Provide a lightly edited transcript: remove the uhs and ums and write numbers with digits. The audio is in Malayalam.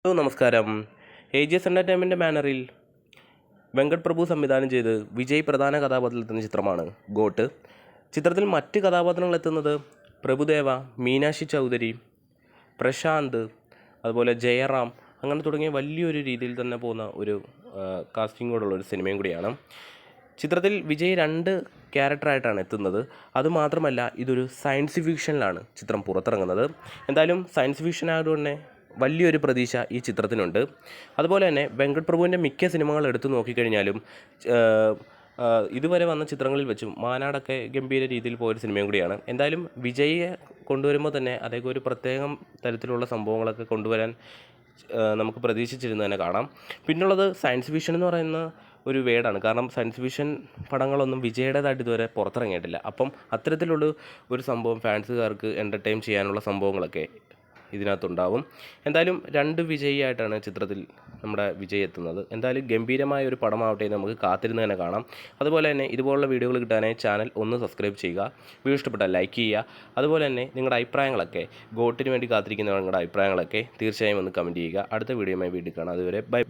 ഹലോ നമസ്കാരം. AGS എൻ്റർടൈൻമെൻ്റ് ബാനറിൽ വെങ്കട് പ്രഭു സംവിധാനം ചെയ്ത് വിജയ് പ്രധാന കഥാപാത്രത്തിലെത്തുന്ന ചിത്രമാണ് ഗോട്ട്. ചിത്രത്തിൽ മറ്റ് കഥാപാത്രങ്ങൾ എത്തുന്നത് പ്രഭുദേവ, മീനാക്ഷി ചൗധരി, പ്രശാന്ത്, അതുപോലെ ജയറാം, അങ്ങനെ തുടങ്ങിയ വലിയൊരു രീതിയിൽ തന്നെ പോകുന്ന ഒരു കാസ്റ്റിങ്ങോടുള്ള ഒരു സിനിമയും കൂടിയാണ്. ചിത്രത്തിൽ വിജയ് 2 ക്യാരക്ടറായിട്ടാണ് എത്തുന്നത്. അതുമാത്രമല്ല, ഇതൊരു സയൻസ് ഫിക്ഷനിലാണ് ചിത്രം പുറത്തിറങ്ങുന്നത്. എന്തായാലും സയൻസ് ഫിക്ഷൻ ആയതുകൊണ്ട് തന്നെ വലിയൊരു പ്രതീക്ഷ ഈ ചിത്രത്തിനുണ്ട്. അതുപോലെ തന്നെ വെങ്കട് പ്രഭുവിൻ്റെ മിക്ക സിനിമകൾ എടുത്തു നോക്കിക്കഴിഞ്ഞാലും ഇതുവരെ വന്ന ചിത്രങ്ങളിൽ വെച്ചും മാനാടൊക്കെ ഗംഭീര രീതിയിൽ പോയൊരു സിനിമയും കൂടിയാണ്. എന്തായാലും വിജയിയെ കൊണ്ടുവരുമ്പോൾ തന്നെ അദ്ദേഹം ഒരു പ്രത്യേകം തരത്തിലുള്ള സംഭവങ്ങളൊക്കെ കൊണ്ടുവരാൻ നമുക്ക് പ്രതീക്ഷിച്ചിരുന്നു തന്നെ കാണാം. പിന്നുള്ളത് സയൻസ് ഫിക്ഷൻ എന്ന് പറയുന്ന ഒരു വേർഡാണ്. കാരണം സയൻസ് ഫിക്ഷൻ പടങ്ങളൊന്നും വിജയുടേതായിട്ട് ഇതുവരെ പുറത്തിറങ്ങിയിട്ടില്ല. അപ്പം അത്തരത്തിലുള്ള ഒരു സംഭവം ഫാൻസുകാർക്ക് എൻ്റർടൈൻ ചെയ്യാനുള്ള സംഭവങ്ങളൊക്കെ ഇതിനകത്തുണ്ടാവും. എന്തായാലും 2 വിജയിയായിട്ടാണ് ചിത്രത്തിൽ നമ്മുടെ വിജയ് എത്തുന്നത്. എന്തായാലും ഗംഭീരമായ ഒരു പടമാവട്ടെ എന്ന് നമുക്ക് കാത്തിരുന്ന് തന്നെ കാണാം. അതുപോലെ തന്നെ ഇതുപോലുള്ള വീഡിയോകൾ കിട്ടാനായി ചാനൽ ഒന്ന് സബ്സ്ക്രൈബ് ചെയ്യുക. വീഡിയോ ഇഷ്ടപ്പെട്ടാൽ ലൈക്ക് ചെയ്യുക. അതുപോലെ തന്നെ നിങ്ങളുടെ അഭിപ്രായങ്ങളൊക്കെ, ഗോട്ടിന് വേണ്ടി കാത്തിരിക്കുന്ന നിങ്ങളുടെ അഭിപ്രായങ്ങളൊക്കെ തീർച്ചയായും ഒന്ന് കമൻറ്റ് ചെയ്യുക. അടുത്ത വീഡിയോയുമായി വീണ്ടും കാണാം. അതുവരെ ബൈ.